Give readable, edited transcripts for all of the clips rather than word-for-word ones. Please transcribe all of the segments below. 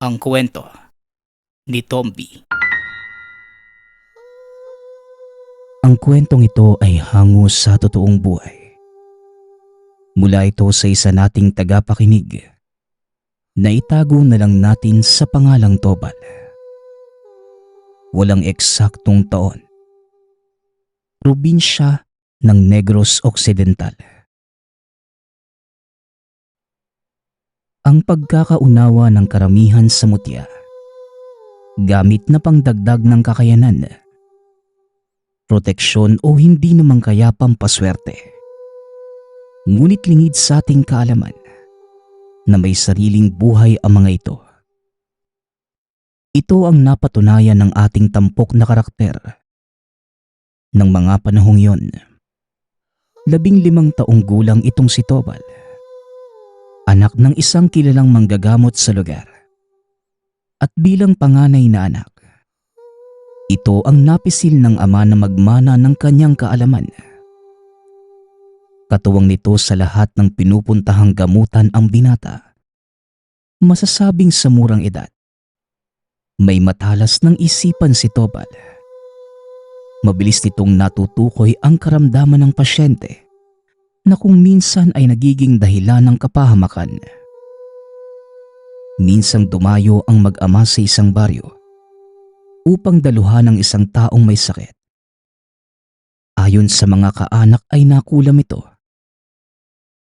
Ang kwento ni Tomby. Ang kwentong ito ay hango sa totoong buhay. Mula ito sa isa nating tagapakinig na itago na lang natin sa pangalang Tobal. Walang eksaktong taon. Probinsya ng Negros Occidental. Ang pagkakaunawa ng karamihan sa mutya, gamit na pangdagdag ng kakayanan, proteksyon o hindi naman kaya pampaswerte. Ngunit lingid sa ating kaalaman na may sariling buhay ang mga ito. Ito ang napatunayan ng ating tampok na karakter. Ng mga panahong yon, 15 taong gulang itong si Tobal. Anak ng isang kilalang manggagamot sa lugar. At bilang panganay na anak, ito ang napisil ng ama na magmana ng kanyang kaalaman. Katuwang nito sa lahat ng pinupuntahang gamutan ang binata. Masasabing sa murang edad, may matalas ng isipan si Tobal. Mabilis nitong natutukoy ang karamdaman ng pasyente na kung minsan ay nagiging dahilan ng kapahamakan. Minsang dumayo ang mag-ama sa isang baryo upang daluhan ng isang taong may sakit. Ayon sa mga kaanak ay nakulam ito.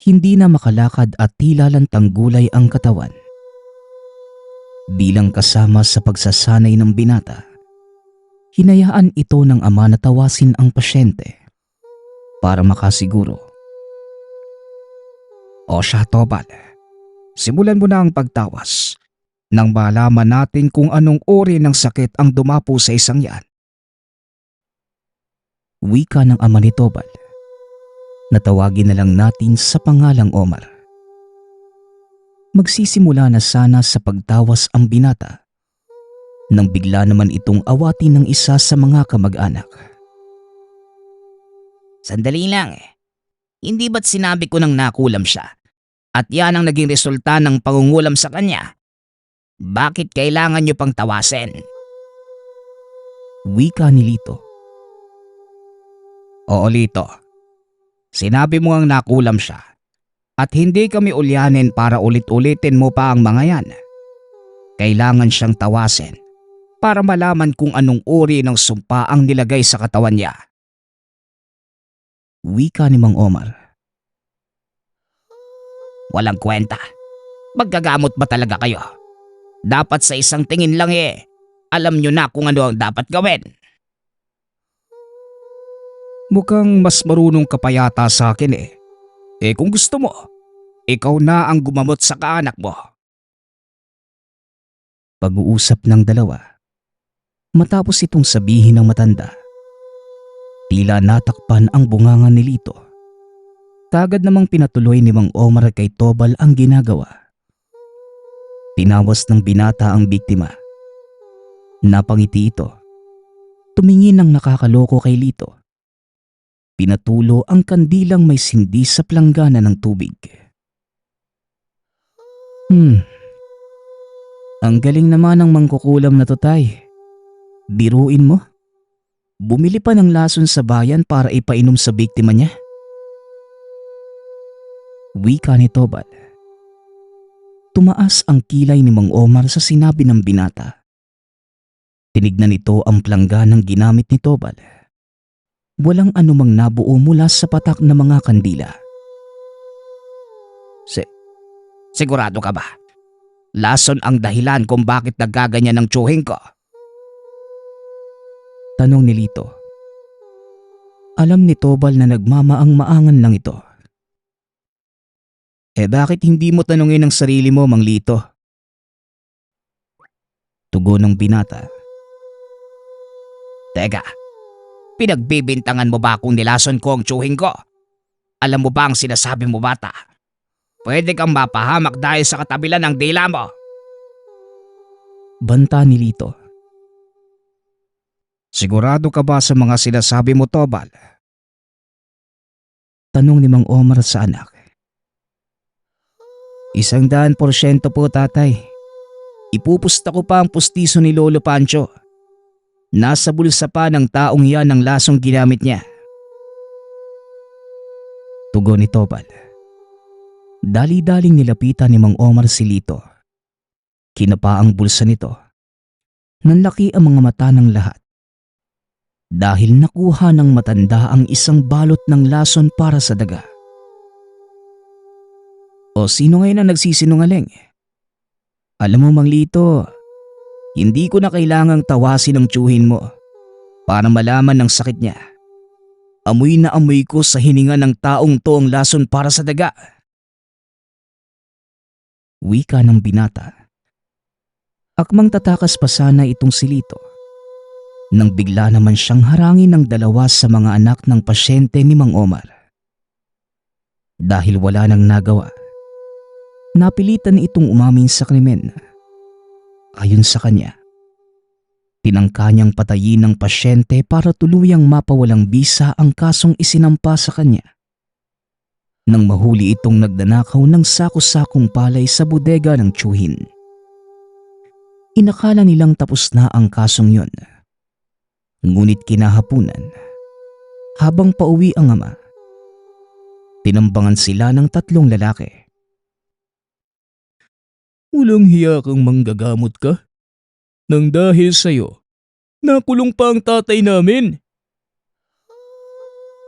Hindi na makalakad at tila lantang gulay ang katawan. Bilang kasama sa pagsasanay ng binata, hinayaan ito ng ama na tawasin ang pasyente para makasiguro. O siya, Tobal, simulan mo na ang pagtawas nang malaman natin kung anong uri ng sakit ang dumapo sa isang yan. Wika ng ama ni Tobal. Natawagin na lang natin sa pangalang Omar. Magsisimula na sana sa pagtawas ang binata nang bigla naman itong awatin ng isa sa mga kamag-anak. Sandali lang eh. Hindi ba't sinabi ko nang nakulam siya? At yan ang naging resulta ng pangungulam sa kanya. Bakit kailangan niyo pang tawasin? Wika ni Lito. Oo, Lito. Sinabi mo ang nakulam siya. At hindi kami ulyanin para ulit-ulitin mo pa ang mga yan. Kailangan siyang tawasin para malaman kung anong uri ng sumpa ang nilagay sa katawan niya. Wika ni Mang Omar. Walang kwenta. Maggagamot ba talaga kayo? Dapat sa isang tingin lang eh. Alam nyo na kung ano ang dapat gawin. Mukhang mas marunong ka pa yata sa akin eh. Kung gusto mo, ikaw na ang gumamot sa kaanak mo. Pag-uusap ng dalawa. Matapos itong sabihin ng matanda, tila natakpan ang bunganga ni Lito. Kagad namang pinatuloy ni Mang Omar kay Tobal ang ginagawa. Tinawas ng binata ang biktima. Napangiti ito. Tumingin ng nakakaloko kay Lito. Pinatulo ang kandilang may sindi sa planggana ng tubig. Ang galing naman ng mangkukulam na to, tay. Biruin mo. Bumili pa ng lason sa bayan para ipainom sa biktima niya. Wika ni Tobal. Tumaas ang kilay ni Mang Omar sa sinabi ng binata. Tinignan nito ang plangganang ginamit ni Tobal. Walang anumang nabuo mula sa patak na mga kandila. Sigurado ka ba? Lason ang dahilan kung bakit nagkaganyan ng tsuhin ko. Tanong ni Lito. Alam ni Tobal na nagmamaang-maangan lang ito. Bakit hindi mo tanungin ang sarili mo, Mang Lito? Tugon ng binata. Teka, pinagbibintangan mo ba kung nilason ko ang tsuhin ko? Alam mo ba ang sinasabi mo, bata? Pwede kang mapahamak dahil sa katabilan ng dila mo. Banta ni Lito. Sigurado ka ba sa mga sinasabi mo, Tobal? Tanong ni Mang Omar sa anak. 100% po, tatay. Ipupusta ko pa ang pustiso ni Lolo Pancho. Nasa bulsa pa ng taong yan ang lasong ginamit niya. Tugon ni Tobal. Dali-daling nilapitan ni Mang Omar si Lito. Kinapa ang bulsa nito. Nanlaki ang mga mata ng lahat. Dahil nakuha ng matanda ang isang balot ng lason para sa daga. O sino ngayon ang nagsisinungaling? Alam mo Mang Lito, hindi ko na kailangang tawasin ang tiyuhin mo para malaman ng sakit niya. Amoy na amoy ko sa hininga ng taong to ang lason para sa daga. Wika ng binata. Akmang tatakas pa sana itong si Lito nang bigla naman siyang harangin ng dalawa sa mga anak ng pasyente ni Mang Omar. Dahil wala nang nagawa, napilitan itong umamin sa krimen. Ayon sa kanya, tinangka niyang patayin ng pasyente para tuluyang mapawalang bisa ang kasong isinampa sa kanya. Nang mahuli itong nagdanakaw ng sako-sakong palay sa bodega ng tiyuhin. Inakala nilang tapos na ang kasong yun. Ngunit kinahapunan, habang pauwi ang ama, tinambangan sila ng 3 lalaki. Walang hiya kang manggagamot ka? Nang dahil sa'yo, nakulong pa ang tatay namin.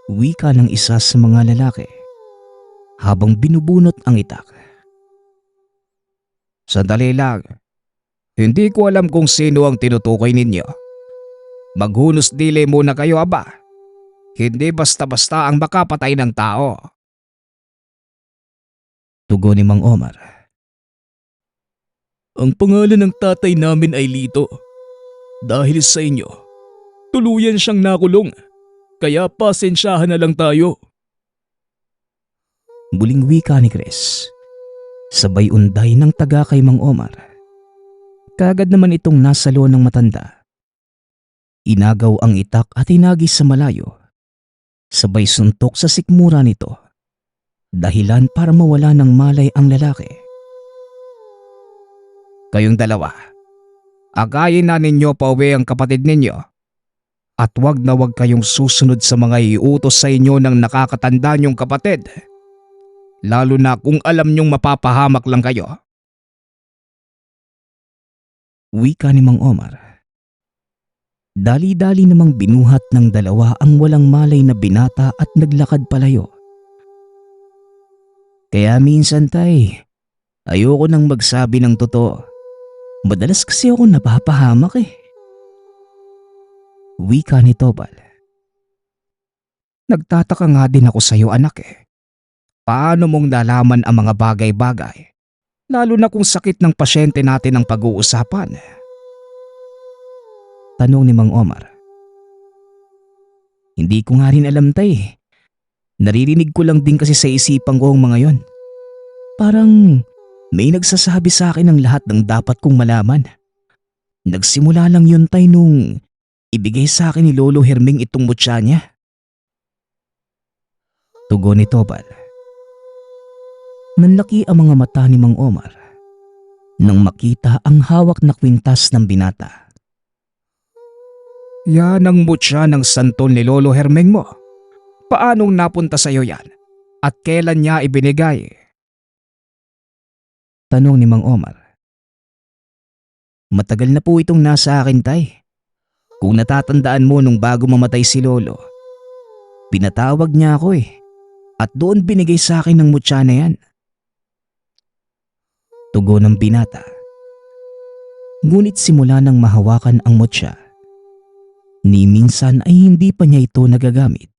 Wika ng isa sa mga lalaki habang binubunot ang itak. Sandali lang. Hindi ko alam kung sino ang tinutukoy ninyo. Maghunos dili muna kayo, aba. Hindi basta-basta ang makapatay ng tao. Tugon ni Mang Omar. Ang pangalan ng tatay namin ay Lito. Dahil sa inyo, tuluyan siyang nakulong. Kaya pasensyahan na lang tayo. Muling wika ni Chris. Sabay unday ng taga kay Mang Omar. Kagad naman itong nasalo ng matanda. Inagaw ang itak at inagis sa malayo. Sabay suntok sa sikmura nito. Dahilan para mawala ng malay ang lalaki. Kayong dalawa, agayin na ninyo pauwi ang kapatid ninyo. At wag na wag kayong susunod sa mga iutos sa inyo ng nakakatanda niyong kapatid. Lalo na kung alam niyong mapapahamak lang kayo. Wika ni Mang Omar. Dali-dali namang binuhat ng dalawa ang walang malay na binata at naglakad palayo. Kaya minsan tay, ayoko nang magsabi ng totoo. Madalas kasi ako napapahamak eh. Wika ni Tobal. Nagtataka nga din ako sa iyo, anak eh. Paano mong nalaman ang mga bagay-bagay? Lalo na kung sakit ng pasyente natin ang pag-uusapan. Tanong ni Mang Omar. Hindi ko nga rin alam tay. Naririnig ko lang din kasi sa isipan ko ang mga yon. Parang may nagsasabi sa akin ng lahat ng dapat kong malaman. Nagsimula lang yun tay nung ibigay sa akin ni Lolo Herming itong mutya niya. Tugon ni Tobal. Nanlaki ang mga mata ni Mang Omar nang makita ang hawak na kwintas ng binata. Yan ang mutya ng santol ni Lolo Herming mo. Paanong napunta sa iyo yan? At kailan niya ibinigay? Tanong ni Mang Omar. Matagal na po itong nasa akin tay. Kung natatandaan mo nung bago mamatay si Lolo, pinatawag niya ako eh. At doon binigay sa akin ng mutya na yan. Tugon ng binata. Ngunit simula nang mahawakan ang mutya, ni minsan ay hindi pa niya ito nagagamit.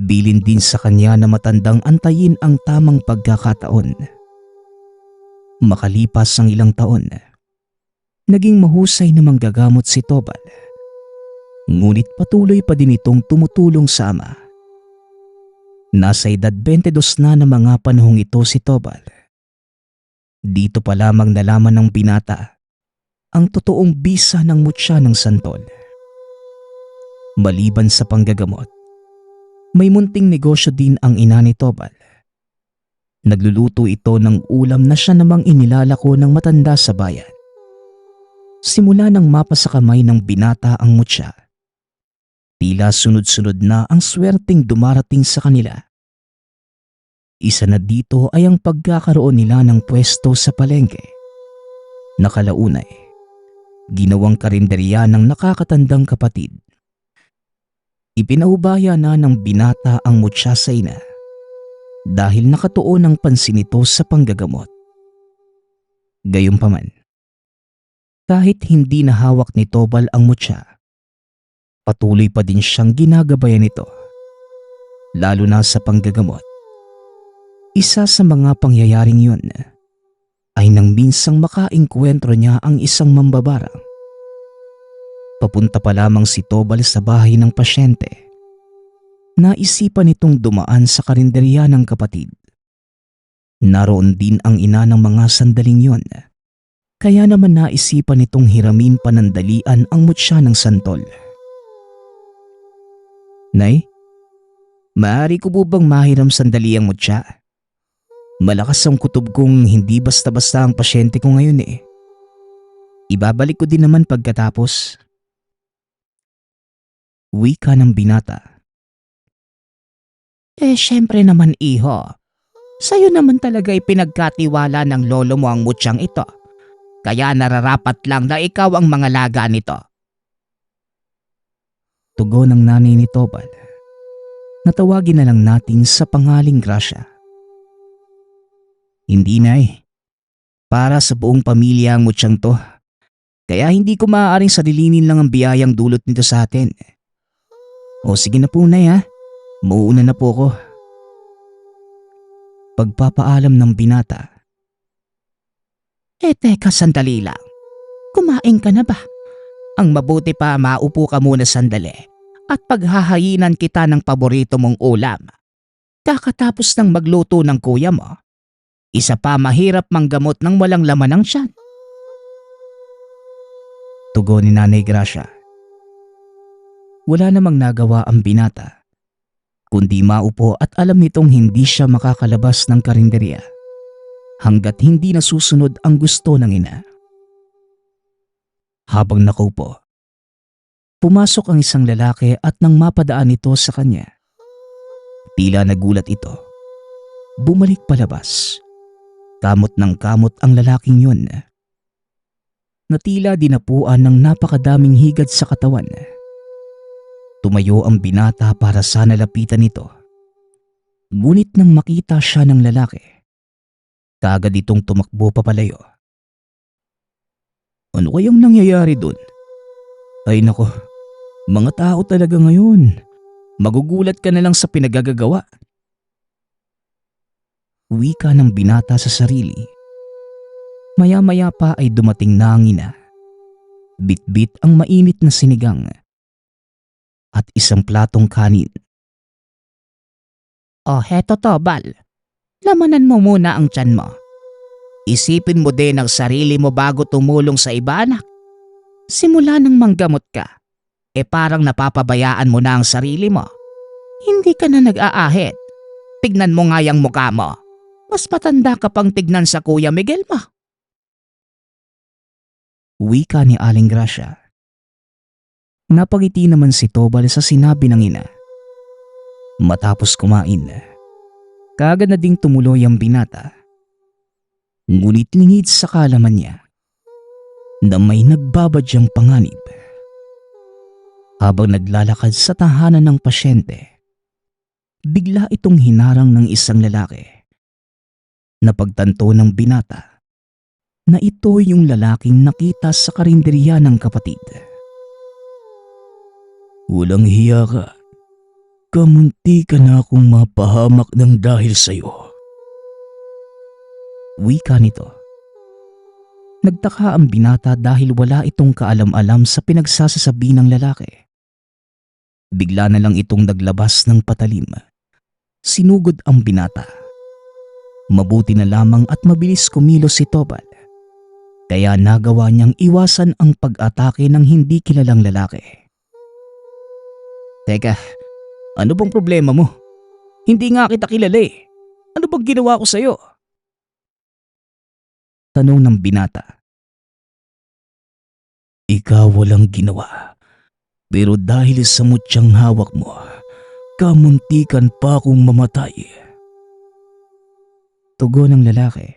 Bilin din sa kanya na matandang antayin ang tamang pagkakataon. Makalipas ang ilang taon, naging mahusay na manggagamot si Tobal. Ngunit patuloy pa din itong tumutulong sa ama. Nasa edad 22 na ng mga panahong ito si Tobal. Dito pa lamang nalaman ng binata ang totoong bisa ng mutya ng santol. Maliban sa panggagamot, may munting negosyo din ang ina ni Tobal. Nagluluto ito ng ulam na siya namang inilalako ng matanda sa bayan. Simula nang mapa sa kamay ng binata ang mutya, tila sunod-sunod na ang swerteng dumarating sa kanila. Isa na dito ay ang pagkakaroon nila ng pwesto sa palengke. Nakalaunay, ginawang karinderya ng nakakatandang kapatid. Ipinaubaya na ng binata ang mutya sa ina dahil nakatuon ang pansin nito sa panggagamot. Gayunpaman, kahit hindi nahawak ni Tobal ang mutya, patuloy pa din siyang ginagabayan nito, lalo na sa panggagamot. Isa sa mga pangyayaring yun ay nang minsang makaengkwentro niya ang isang mambabarang. Papunta pa lamang si Tobal sa bahay ng pasyente, naisipan nitong dumaan sa karinderya ng kapatid. Naroon din ang ina ng mga sandaling yun, kaya naman naisipan nitong hiramin panandalian ang mutya ng santol. Nay, maaari ko po bang mahiram sandali ang mutya? Malakas ang kutob kong hindi basta-basta ang pasyente ko ngayon eh. Ibabalik ko din naman pagkatapos. Wika ng binata. Syempre naman iho. Sa'yo naman talaga ipinagkatiwala ng lolo mo ang mutsyang ito. Kaya nararapat lang na ikaw ang mangalaga nito. Tugon ng nanay ni Tobal. Natawagin na lang natin sa pangaling Gracia. Hindi na eh. Para sa buong pamilya ang mutsyang to. Kaya hindi ko maaaring sarilinin lang ang biyayang dulot nito sa atin. O sige na po nay ha. Mauuna na po ko. Pagpapaalam ng binata. Teka sandali lang. Kumain ka na ba? Ang mabuti pa maupo ka muna sandali at paghahayinan kita ng paborito mong ulam. Kakatapos ng magluto ng kuya mo. Isa pa mahirap manggamot ng walang laman ng tiyan. Tugon ni Nanay Gracia. Wala namang nagawa ang binata, kundi maupo at alam nitong hindi siya makakalabas ng karinderya hanggat hindi nasusunod ang gusto ng ina. Habang nakaupo, pumasok ang isang lalaki at nang mapadaan ito sa kanya, tila nagulat ito. Bumalik palabas. Kamot ng kamot ang lalaking yun na tila dinapuan ng napakadaming higad sa katawan. Tumayo ang binata para sana lapitan nito. Ngunit nang makita siya ng lalaki, kaagad itong tumakbo papalayo. Ano kayang nangyayari dun? Ay nako, mga tao talaga ngayon. Magugulat ka na lang sa pinagagagawa. Wika ng binata sa sarili. Maya-maya pa ay dumating na ang ina. Bit-bit ang mainit na sinigang at isang platong kanin. Heto Tobal. Lamanan mo muna ang tiyan mo. Isipin mo din ang sarili mo bago tumulong sa iba anak. Simula nang manggamot ka, parang napapabayaan mo na ang sarili mo. Hindi ka na nag-aahit. Tignan mo nga yung mukha mo. Mas matanda ka pang tignan sa Kuya Miguel mo. Wika ni Aling Gracia. Napangiti naman si Tobal sa sinabi ng ina. Matapos kumain, kaagad na ding tumuloy ang binata. Ngunit lingid sa kaalaman niya na may nagbabadyang panganib. Habang naglalakad sa tahanan ng pasyente, bigla itong hinarang ng isang lalaki. Napagtanto ng binata na ito yung lalaking nakita sa karinderya ng kapatid. Walang hiya ka. Kamunti ka na akong mapahamak ng dahil sa'yo. Wika nito. Nagtaka ang binata dahil wala itong kaalam-alam sa pinagsasasabi ng lalaki. Bigla na lang itong naglabas ng patalim. Sinugod ang binata. Mabuti na lamang at mabilis kumilos si Tobal. Kaya nagawa niyang iwasan ang pag-atake ng hindi kilalang lalaki. Teka, ano bang problema mo? Hindi nga kita kilala eh. Ano bang ginawa ko sa'yo? Tanong ng binata. Ikaw walang ginawa. Pero dahil sa mutyang hawak mo, kamuntikan pa akong mamatay. Tugon ng lalaki.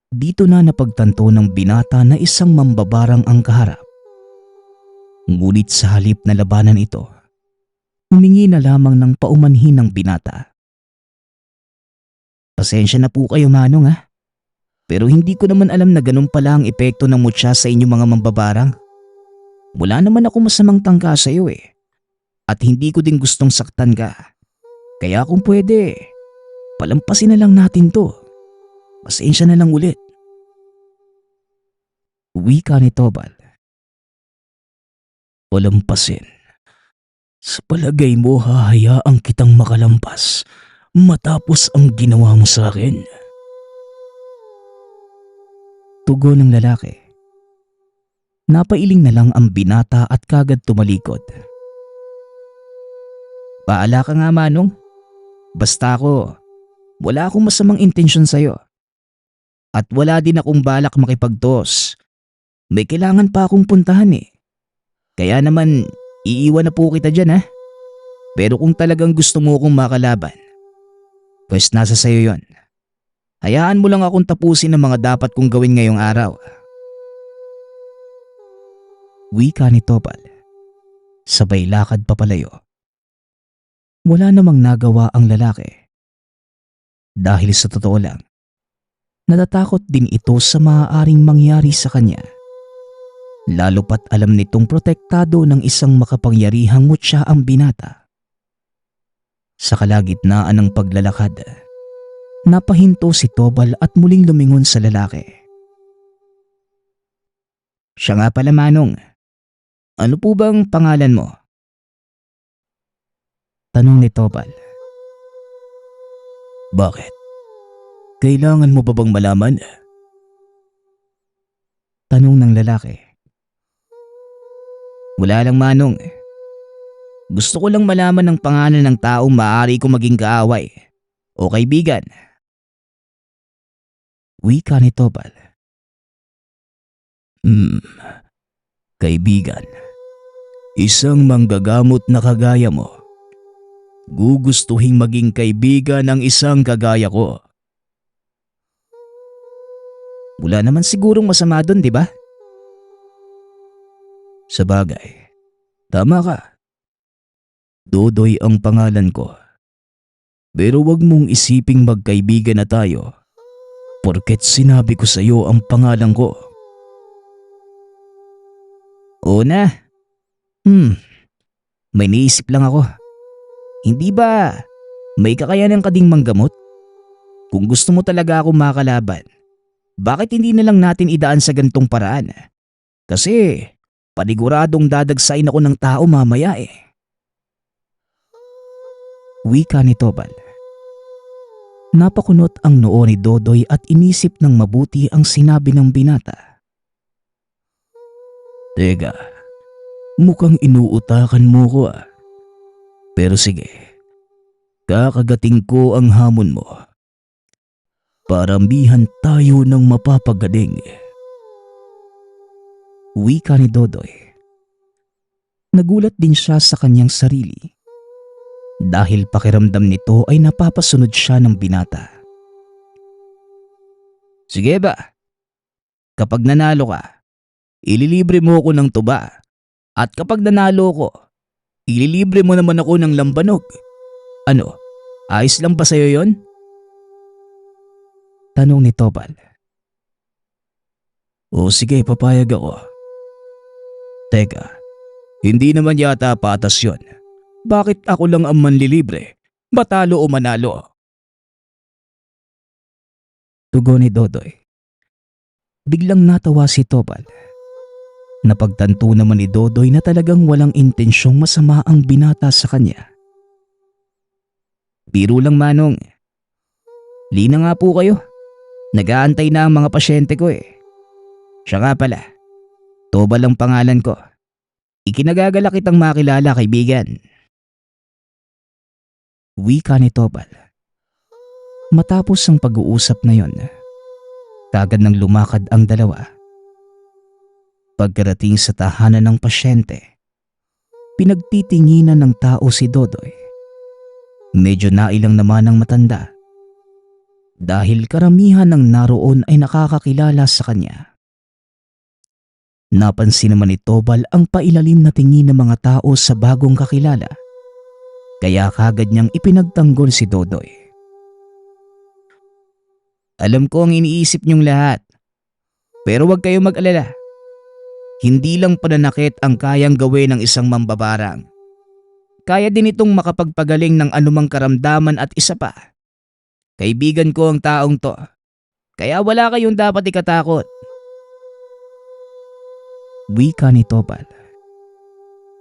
Dito na napagtanto ng binata na isang mambabarang ang kaharap. Ngunit sa halip na labanan ito, humingi na lamang ng paumanhin ng binata. Pasensya na po kayo, Manong, ha? Pero hindi ko naman alam na ganun pala ang epekto ng mutya sa inyong mga mambabarang. Wala naman ako masamang tangka sa iyo eh. At hindi ko din gustong saktan ka. Kaya kung pwede, palampasin na lang natin to. Pasensya na lang ulit. Wika ni Tobal. Palampasin? Sa palagay mo hahayaan kitang makalampas matapos ang ginawa mo sa akin? Tugon ng lalaki. Napailing na lang ang binata at kagad tumalikod. Baala ka nga, Manong. Basta ako, wala akong masamang intensyon sa'yo. At wala din akong balak makipagtos. May kailangan pa akong puntahan eh. Kaya naman, iiwan na po kita dyan ha. Pero kung talagang gusto mo akong makalaban, pues nasa sayo yon. Hayaan mo lang akong tapusin ang mga dapat kong gawin ngayong araw. Wika ni Tobal. Sabay lakad papalayo. Wala namang nagawa ang lalaki. Dahil sa totoo lang, natatakot din ito sa maaaring mangyari sa kanya. Lalo pat alam nitong protektado ng isang makapangyarihang mutya ang binata. Sa kalagitnaan ng paglalakad, napahinto si Tobal at muling lumingon sa lalaki. Siya nga pala, Manong. Ano po bang pangalan mo? Tanong ni Tobal. Bakit? Kailangan mo ba bang malaman? Tanong ng lalaki. Wala lang, Manong. Gusto ko lang malaman ang pangalan ng taong maaari kong maging kaaway o kaibigan. Wika ni Tobal. Kaibigan. Isang manggagamot na kagaya mo. Gugustuhin maging kaibigan ng isang kagaya ko. Wala naman sigurong masama doon, di ba? Sabagay, tama ka. Dodoy ang pangalan ko. Pero wag mong isiping magkaibigan na tayo porket sinabi ko sa iyo ang pangalan ko. Oo na. May naisip lang ako. Hindi ba may kakayanan ka ding manggamot? Kung gusto mo talaga akong makalaban, bakit hindi na lang natin idaan sa gantong paraan? Kasi paniguradong dadagsain ako ng tao mamaya eh. Wika ni Tobal. Napakunot ang noo ni Dodoy at inisip ng mabuti ang sinabi ng binata. Teka, mukhang inuutakan mo ko ah. Pero sige, kakagating ko ang hamon mo. Paramihan tayo ng mapapagaling. Wika ni Dodoy. Nagulat din siya sa kanyang sarili. Dahil pakiramdam nito ay napapasunod siya ng binata. Sige ba? Kapag nanalo ka, ililibre mo ako ng tuba. At kapag nanalo ko, ililibre mo naman ako ng lambanog. Ano, ayos lang ba sa'yo yon? Tanong ni Tobal. O sige, papayag ako. Teka, hindi naman yata patas yon. Bakit ako lang ang manlilibre? Batalo o manalo? Tugon ni Dodoy. Biglang natawa si Tobal. Napagtanto naman ni Dodoy na talagang walang intensyong masama ang binata sa kanya. Biro lang, Manong. Lina nga po kayo. Nag-aantay na ang mga pasyente ko eh. Siya nga pala, Tobal ang pangalan ko. Ikinagagalak kitang makilala, kaibigan. Wika ni Tobal. Matapos ang pag-uusap na yon, kagad nang lumakad ang dalawa. Pagkarating sa tahanan ng pasyente, pinagtitinginan ng tao si Dodoy. Medyo nailang naman ang matanda dahil karamihan ng naroon ay nakakakilala sa kanya. Napansin naman ni Tobal ang pailalim na tingin ng mga tao sa bagong kakilala, kaya kagad niyang ipinagtanggol si Dodoy. Alam ko ang iniisip niyong lahat, pero huwag kayong mag-alala. Hindi lang pananakit ang kayang gawin ng isang mambabarang. Kaya din itong makapagpagaling ng anumang karamdaman at isa pa. Kaibigan ko ang taong to, kaya wala kayong dapat ikatakot. Wika ni Tobal.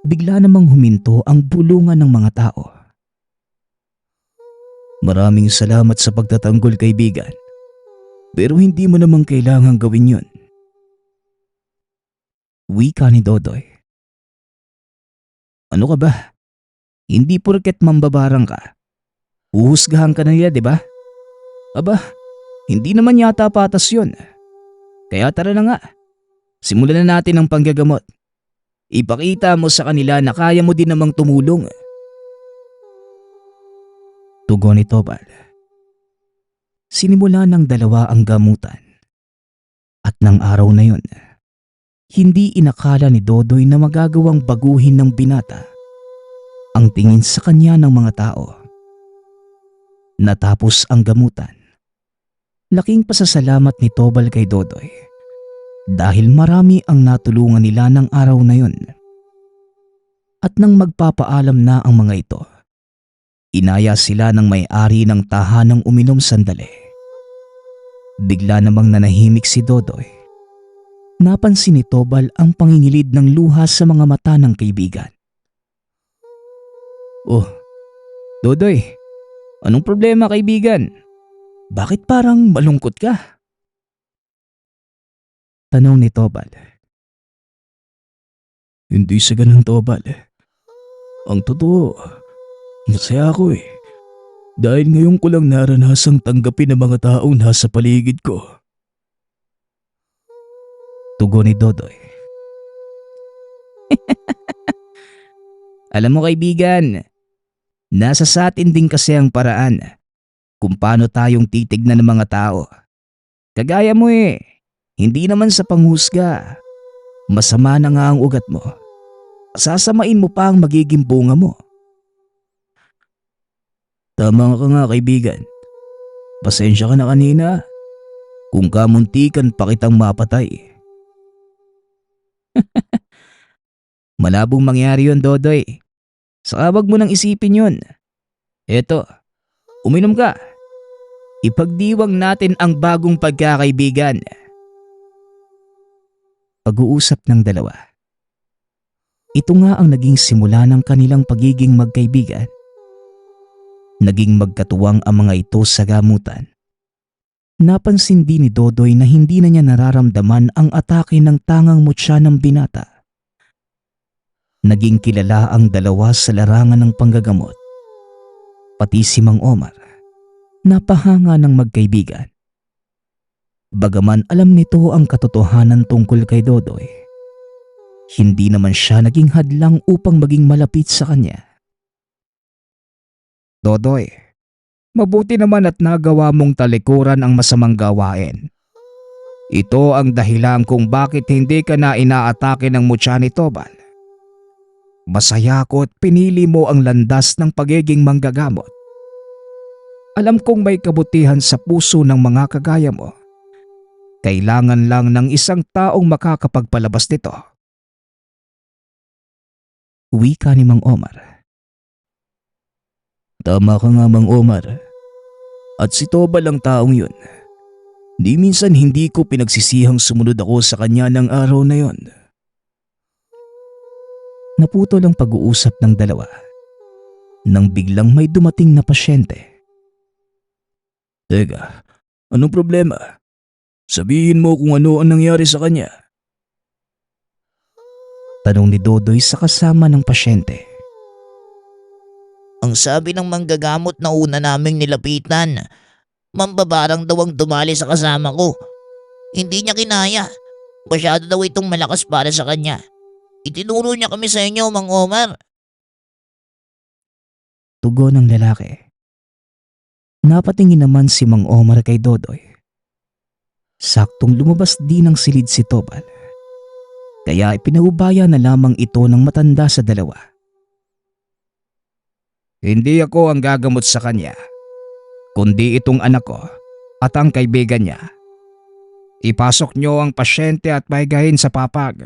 Bigla namang huminto ang bulungan ng mga tao. Maraming salamat sa pagtatanggol, kaibigan. Pero hindi mo namang kailangang gawin yun. Wika ni Dodoy. Ano ka ba? Hindi porket mambabarang ka, uhusgahan ka na nila, di ba? Aba, hindi naman yata patas yun. Kaya tara na nga, simulan na natin ang panggagamot. Ipakita mo sa kanila na kaya mo din namang tumulong. Tugon ni Tobal. Sinimula ng dalawa ang gamutan. At ng araw na yun, hindi inakala ni Dodoy na magagawang baguhin ng binata ang tingin sa kanya ng mga tao. Natapos ang gamutan. Laking pasasalamat ni Tobal kay Dodoy dahil marami ang natulungan nila ng araw na yun. At nang magpapaalam na ang mga ito, inaya sila ng may-ari ng tahanang uminom sandali. Bigla namang nanahimik si Dodoy. Napansin ni Tobal ang pangingilid ng luha sa mga mata ng kaibigan. Oh, Dodoy, anong problema, kaibigan? Bakit parang malungkot ka? Tanong ni Tobal. Hindi sa ganun, Tobal. Ang totoo, masaya ako eh. Dahil ngayon ko lang naranasang tanggapin ang mga taong nasa paligid ko. Tugon ni Dodoy. Alam mo kaibigan, nasa sa atin din kasi ang paraan kung paano tayong titignan ng mga tao. Kagaya mo hindi naman sa panghusga. Masama na nga ang ugat mo. Sasamain mo pa ang magiging bunga mo. Tama ka nga, kaibigan. Pasensya ka na kanina kung kamuntikan pa kitang mapatay. Malabong mangyari yun, Dodoy. Saka wag mo nang isipin yun. Eto, uminom ka. Ipagdiwang natin ang bagong pagkakaibigan. Pag-uusap ng dalawa. Ito nga ang naging simula ng kanilang pagiging magkaibigan. Naging magkatuwang ang mga ito sa gamutan. Napansin din ni Dodoy na hindi na niya nararamdaman ang atake ng tangang mutya ng binata. Naging kilala ang dalawa sa larangan ng panggagamot. Pati si Mang Omar, napahanga ng magkaibigan. Bagaman alam nito ang katotohanan tungkol kay Dodoy, hindi naman siya naging hadlang upang maging malapit sa kanya. Dodoy, mabuti naman at nagawa mong talikuran ang masamang gawain. Ito ang dahilan kung bakit hindi ka na inaatake ng mutya ni Tobal. Masaya ko at pinili mo ang landas ng pagiging manggagamot. Alam kong may kabutihan sa puso ng mga kagaya mo. Kailangan lang ng isang taong makakapagpalabas nito. Wika ni Mang Omar. Tama ka nga, Mang Omar. At si Tobal ang taong yun. Di minsan hindi ko pinagsisihang sumunod ako sa kanya ng araw na yon. Naputol ang pag-uusap ng dalawa nang biglang may dumating na pasyente. Teka, anong problema? Sabihin mo kung ano ang nangyari sa kanya. Tanong ni Dodoy sa kasama ng pasyente. Ang sabi ng manggagamot na una naming nilapitan, mambabarang daw ang dumali sa kasama ko. Hindi niya kinaya. Masyado daw itong malakas para sa kanya. Itinuro niya kami sa inyo, Mang Omar. Tugon ng lalaki. Napatingin naman si Mang Omar kay Dodoy. Saktong lumabas din ng silid si Tobal. Kaya ipinaubaya na lamang ito ng matanda sa dalawa. Hindi ako ang gagamot sa kanya, kundi itong anak ko at ang kaibigan niya. Ipasok niyo ang pasyente at pahigahin sa papag.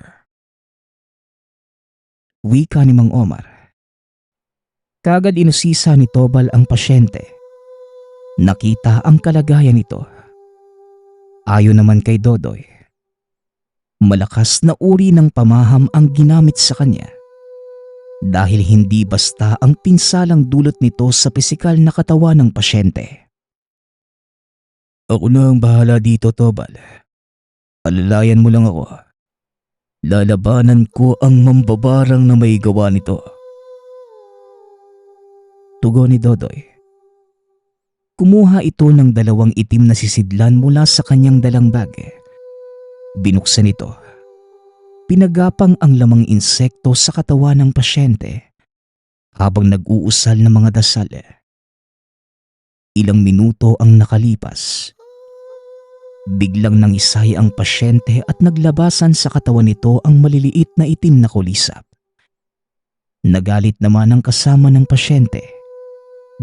Wika ni Mang Omar. Kagad inusisa ni Tobal ang pasyente. Nakita ang kalagayan nito. Ayon naman kay Dodoy, malakas na uri ng pamaham ang ginamit sa kanya. Dahil hindi basta ang pinsalang dulot nito sa pisikal na katawan ng pasyente. Ako na ang bahala dito, Tobal. Alalayan mo lang ako. Lalabanan ko ang mambabarang na may gawa nito. Tugon ni Dodoy. Kumuha ito ng 2 itim na sisidlan mula sa kanyang dalang bag. Binuksan ito. Pinagapang ang lamang insekto sa katawan ng pasyente habang nag-uusal ng mga dasal. Ilang minuto ang nakalipas. Biglang nangisay ang pasyente at naglabasan sa katawan nito ang maliliit na itim na kulisap. Nagalit naman ang kasama ng pasyente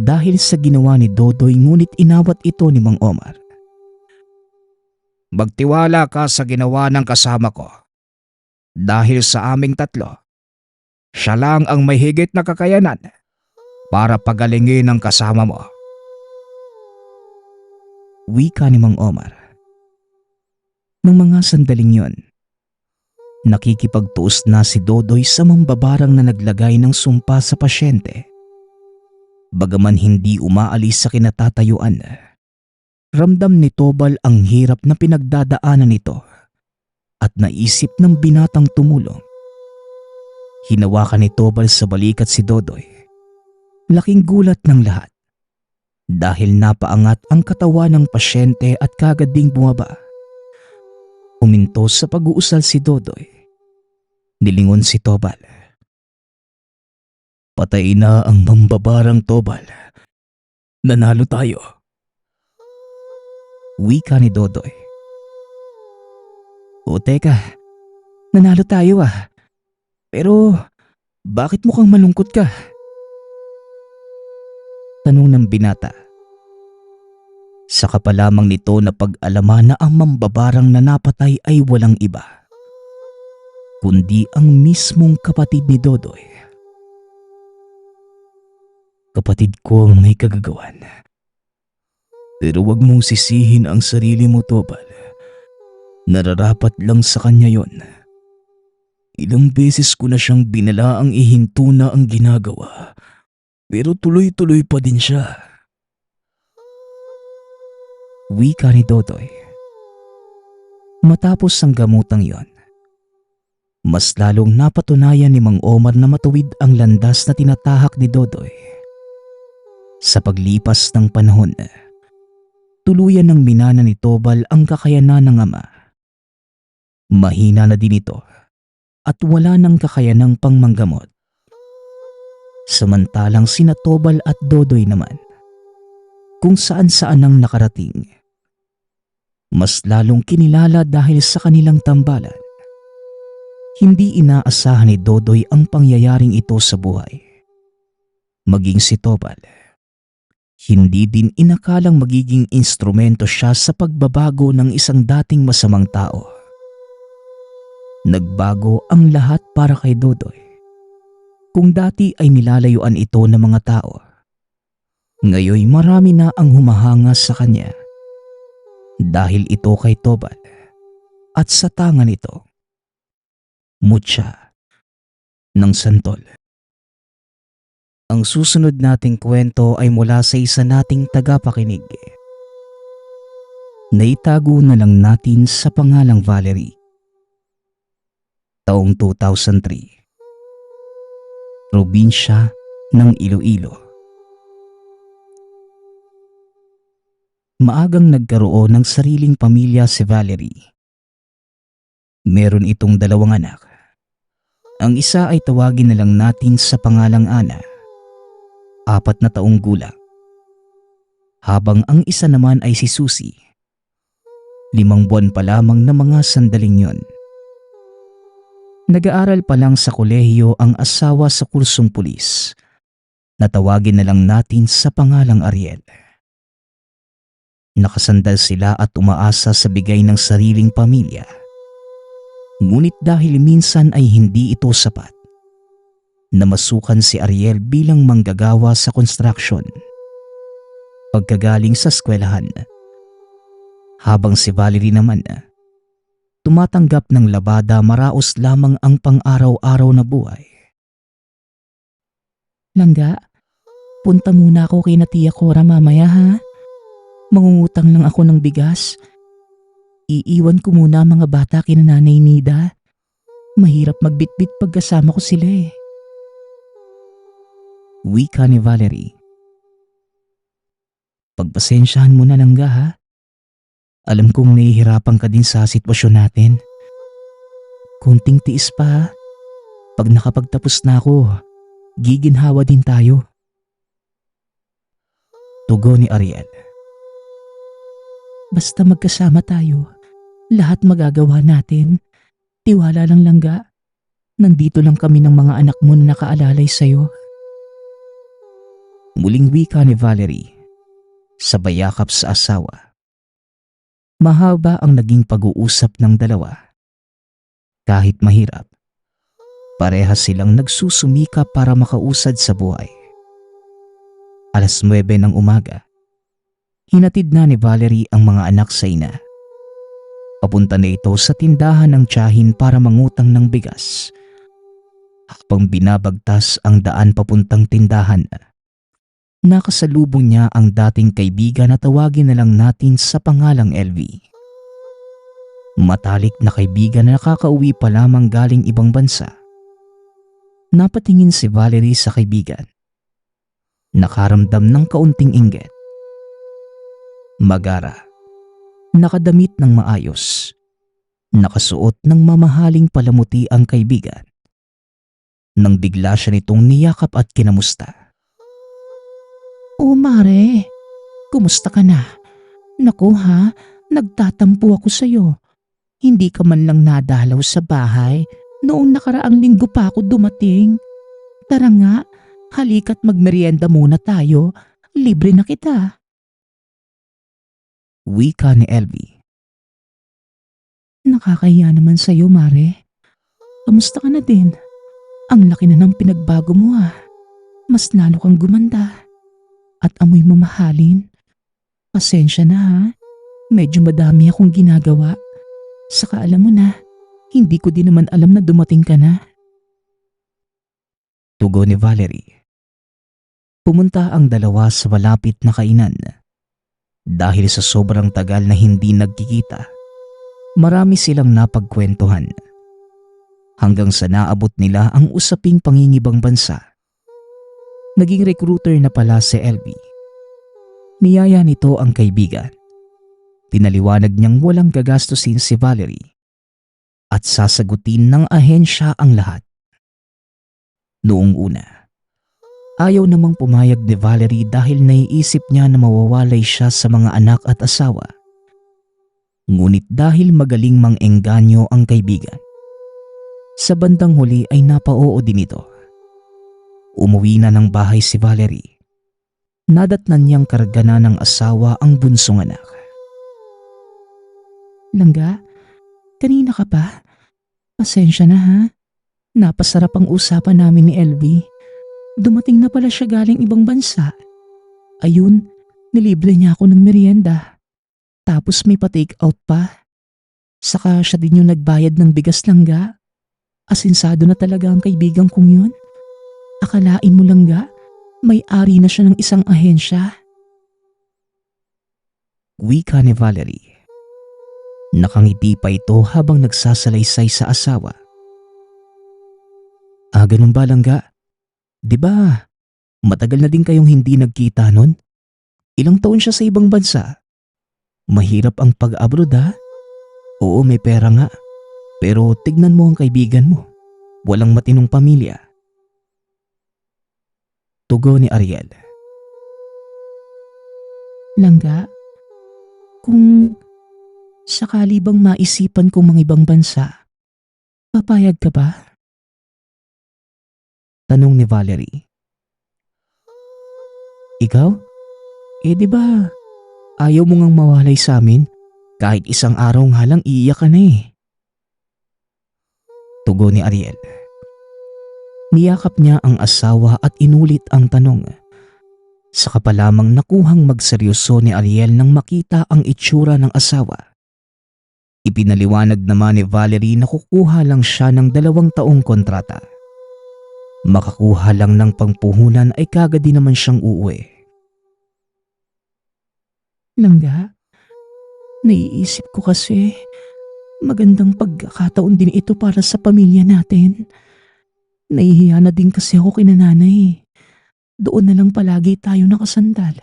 dahil sa ginawa ni Dodoy, ngunit inawat ito ni Mang Omar. Magtiwala ka sa ginawa ng kasama ko. Dahil sa aming tatlo, siya lang ang may higit na kakayanan para pagalingin ang kasama mo. Wika ni Mang Omar. Nang mga sandaling yon, nakikipagtuos na si Dodoy sa mambabarang na naglagay ng sumpa sa pasyente. Bagaman hindi umaalis sa kinatatayuan, ramdam ni Tobal ang hirap na pinagdadaanan nito at naisip ng binatang tumulong. Hinawakan ni Tobal sa balikat si Dodoy. Laking gulat ng lahat dahil napaangat ang katawan ng pasyente at kagad ding bumaba. Huminto sa pag-uusal si Dodoy. Nilingon si Tobal. Patay na ang mambabarang, Tobal. Nanalo tayo. Wika ni Dodoy. O teka, nanalo tayo ah. Pero bakit mukhang malungkot ka? Tanong ng binata. Saka pa lamang nito na pag-alaman na ang mambabarang na napatay ay walang iba, kundi ang mismong kapatid ni Dodoy. Kapatid ko ang may kagagawan. Pero wag mong sisihin ang sarili mo, Tobal. Nararapat lang sa kanya yon. Ilang beses ko na siyang binalaang ihinto na ang ginagawa, pero tuloy-tuloy pa din siya. Wika ni Dodoy. Matapos ang gamutang yon, mas lalong napatunayan ni Mang Omar na matuwid ang landas na tinatahak ni Dodoy. Sa paglipas ng panahon, tuluyan ng minana ni Tobal ang kakayanan ng ama. Mahina na din ito at wala ng kakayanang pangmanggamot. Samantalang sina Tobal at Dodoy naman, kung saan-saan ang nakarating. Mas lalong kinilala dahil sa kanilang tambalan. Hindi inaasahan ni Dodoy ang pangyayaring ito sa buhay. Maging si Tobal, hindi din inakalang magiging instrumento siya sa pagbabago ng isang dating masamang tao. Nagbago ang lahat para kay Dodoy. Kung dati ay nilalayuan ito ng mga tao, ngayon marami na ang humahanga sa kanya. Dahil ito kay Tobal at sa tanga nito, mutya ng santol. Ang susunod nating kwento ay mula sa isa nating tagapakinig. Naitago na lang natin sa pangalang Valerie. Taong 2003. Probinsya ng Iloilo. Maagang nagkaroon ng sariling pamilya si Valerie. Meron itong dalawang anak. Ang isa ay tawagin na lang natin sa pangalang Ana, 4 na taong gulang. Habang ang isa naman ay si Susie, 5 buwan pa lamang na mga sandaling yon. Nag-aaral pa lang sa kolehiyo ang asawa sa kursong pulis, na tawagin na lang natin sa pangalang Ariel. Nakasandal sila at umaasa sa bigay ng sariling pamilya. Ngunit dahil minsan ay hindi ito sapat, namasukan si Ariel bilang manggagawa sa construction. Pagkagaling sa eskwelahan, habang si Valerie naman tumatanggap ng labada maraos lamang ang pang-araw-araw na buhay. Langga, punta muna ako kay na Tia Cora mamaya ha. Mangungutang lang ako ng bigas. Iiwan ko muna ang mga bata kina Nanay Nida. Mahirap magbitbit pagkasama ko sila eh. Wika ni Valerie. Pagpasensyahan mo na Langga ha. Alam kong nahihirapan ka din sa sitwasyon natin. Konting tiis pa ha. Pag nakapagtapos na ako, giginhawa din tayo. Tugon ni Ariel. Basta magkasama tayo, lahat magagawa natin. Tiwala lang Langga. Nandito lang kami ng mga anak mo na nakaalalay sa'yo. Muling wika ni Valerie, sabay yakap sa asawa. Mahaba ang naging pag-uusap ng dalawa. Kahit mahirap, parehas silang nagsusumika para makausad sa buhay. 9:00 ng umaga, hinatid na ni Valerie ang mga anak sa ina. Papunta na ito sa tindahan ng tiyahin para mangutang ng bigas. Habang binabagtas ang daan papuntang tindahan, nakasalubong niya ang dating kaibigan na tawagin na lang natin sa pangalang LV. Matalik na kaibigan na nakakauwi pa lamang galing ibang bansa. Napatingin si Valerie sa kaibigan. Nakaramdam ng kaunting inggit. Magara, nakadamit ng maayos, nakasuot ng mamahaling palamuti ang kaibigan. Nang bigla siya nitong niyakap at kinamusta. Oh Mare, kumusta ka na? Naku ha, nagtatampo ako sa'yo. Hindi ka man lang nadalaw sa bahay. Noong nakaraang linggo pa ako dumating. Tara nga, halika't magmerienda muna tayo. Libre na kita. Wika ni LV. Nakakahiya naman sa'yo, Mare. Kamusta ka na din? Ang laki na ng pinagbago mo ah. Mas lalo kang gumanda. At amoy mamahalin. Pasensya na ha. Medyo madami akong ginagawa. Saka alam mo na, hindi ko din naman alam na dumating ka na. Tugon ni Valerie. Pumunta ang dalawa sa malapit na kainan. Dahil sa sobrang tagal na hindi nagkikita, marami silang napagkwentuhan. Hanggang sa naabot nila ang usaping pangingibang bansa. Naging recruiter na pala si LV. Niyaya nito ang kaibigan. Pinaliwanag niyang walang gagastusin si Valerie at sasagutin ng ahensya ang lahat. Noong una, ayaw namang pumayag ni Valerie dahil naiisip niya na mawawalay siya sa mga anak at asawa. Ngunit dahil magaling mang-engganyo ang kaibigan, sa bandang huli ay napao din ito. Umuwi na ng bahay si Valerie. Nadatnan niyang karga na ng asawa ang bunsong anak. Langga, kanina ka pa? Pasensya na ha. Napasarap ang usapan namin ni LV. Dumating na pala siya galing ibang bansa. Ayun, nilibre niya ako ng merienda. Tapos may pa-take out pa. Saka siya din yung nagbayad ng bigas Langga. Asinsado na talaga ang kaibigan kong yun. Akalain mo Langga, may-ari na siya ng isang ahensya. Wika ni Valerie. Nakangiti pa ito habang nagsasalaysay sa asawa. Ganun ba Langga? Diba, matagal na din kayong hindi nagkita nun? Ilang taon siya sa ibang bansa? Mahirap ang pag-abroad ha? Oo, may pera nga. Pero tignan mo ang kaibigan mo. Walang matinong pamilya. Tugon ni Ariel. Langga, kung sakali bang maisipan kong mga ibang bansa, papayag ka ba? Tanong ni Valerie. Ikaw? Di ba ayaw mo ngang mawalay sa amin? Kahit isang araw nga lang iiyak ka na eh. Tugon ni Ariel. Niyakap niya ang asawa at inulit ang tanong. Saka pa lamang nakuhang magseryoso ni Ariel nang makita ang itsura ng asawa. Ipinaliwanag naman ni Valerie na kukuha lang siya ng 2 taong kontrata. Makakuha lang ng pangpuhunan ay kagad din naman siyang uuwi. Langga, naiisip ko kasi magandang pagkakataon din ito para sa pamilya natin. Nahihiya na din kasi ako kina nanay. Doon na lang palagi tayo nakasandal.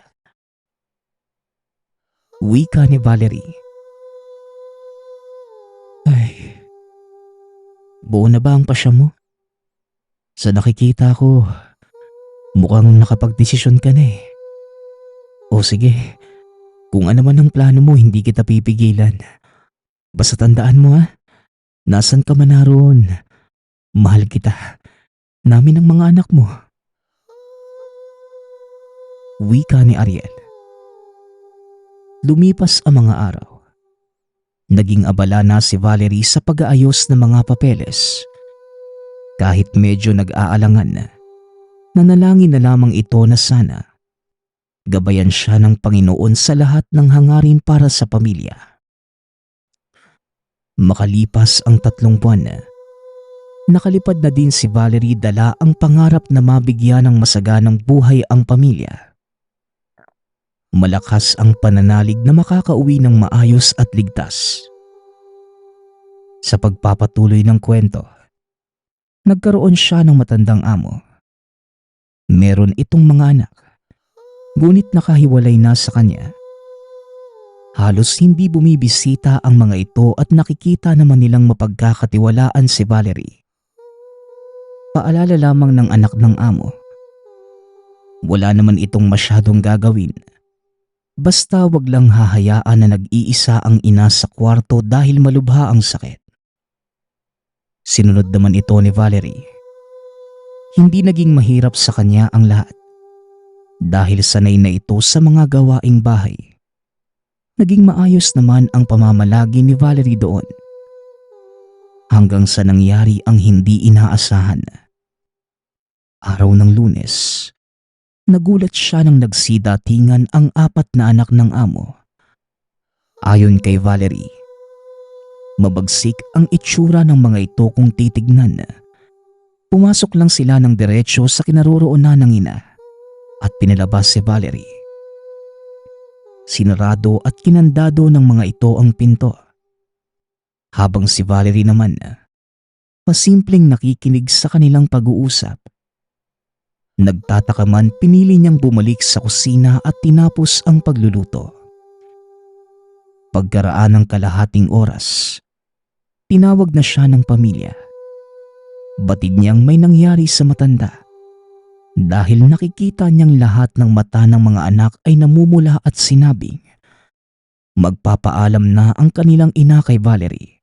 Wika ni Valerie. Ay, buo na ba ang pasya mo? Sa nakikita ko, mukhang nakapagdesisyon ka na eh. O sige, kung ano man ang plano mo, hindi kita pipigilan. Basta tandaan mo ha, nasan ka man naroon, mahal kita, namin ang mga anak mo. Wika ni Ariel. Lumipas ang mga araw. Naging abala na si Valerie sa pag-aayos ng mga papeles. Kahit medyo nag-aalangan, nanalangin na lamang ito na sana gabayan siya ng Panginoon sa lahat ng hangarin para sa pamilya. Makalipas ang 3 buwan, nakalipad na din si Valerie dala ang pangarap na mabigyan ng masaganang buhay ang pamilya. Malakas ang pananalig na makakauwi ng maayos at ligtas. Sa pagpapatuloy ng kwento, nagkaroon siya ng matandang amo. Meron itong mga anak, ngunit nakahiwalay na sa kanya. Halos hindi bumibisita ang mga ito at nakikita naman nilang mapagkakatiwalaan si Valerie. Paalala lamang ng anak ng amo. Wala naman itong masyadong gagawin. Basta wag lang hahayaan na nag-iisa ang ina sa kwarto dahil malubha ang sakit. Sinunod naman ito ni Valerie. Hindi naging mahirap sa kanya ang lahat. Dahil sanay na ito sa mga gawaing bahay. Naging maayos naman ang pamamalagi ni Valerie doon. Hanggang sa nangyari ang hindi inaasahan. Araw ng Lunes, nagulat siya nang nagsidatingan ang 4 na anak ng amo. Ayon kay Valerie, mabagsik ang itsura ng mga ito kung titignan. Pumasok lang sila ng diretsyo sa kinaroroonan ng ina at pinalabas si Valerie. Sinarado at kinandado ng mga ito ang pinto. Habang si Valerie naman, pasimpleng nakikinig sa kanilang pag-uusap. Nagtataka man, pinili niyang bumalik sa kusina at tinapos ang pagluluto. Pagkaraan ng kalahating oras, tinawag na siya ng pamilya. Batid niyang may nangyari sa matanda dahil nakikita niyang lahat ng mata ng mga anak ay namumula at sinabing magpapaalam na ang kanilang ina kay Valerie.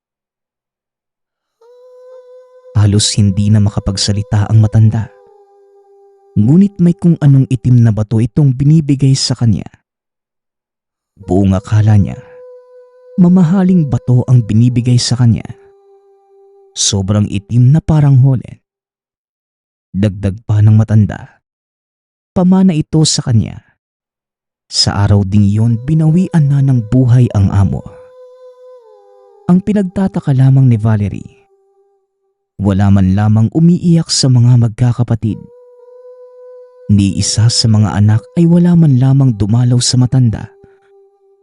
Halos hindi na makapagsalita ang matanda. Ngunit may kung anong itim na bato itong binibigay sa kanya. Buong akala niya, mamahaling bato ang binibigay sa kanya. Sobrang itim na parang holen. Dagdag pa ng matanda, pamana ito sa kanya. Sa araw ding iyon, binawian na ng buhay ang amo. Ang pinagtataka lamang ni Valerie, wala man lamang umiiyak sa mga magkakapatid. Ni isa sa mga anak ay wala man lamang dumalaw sa matanda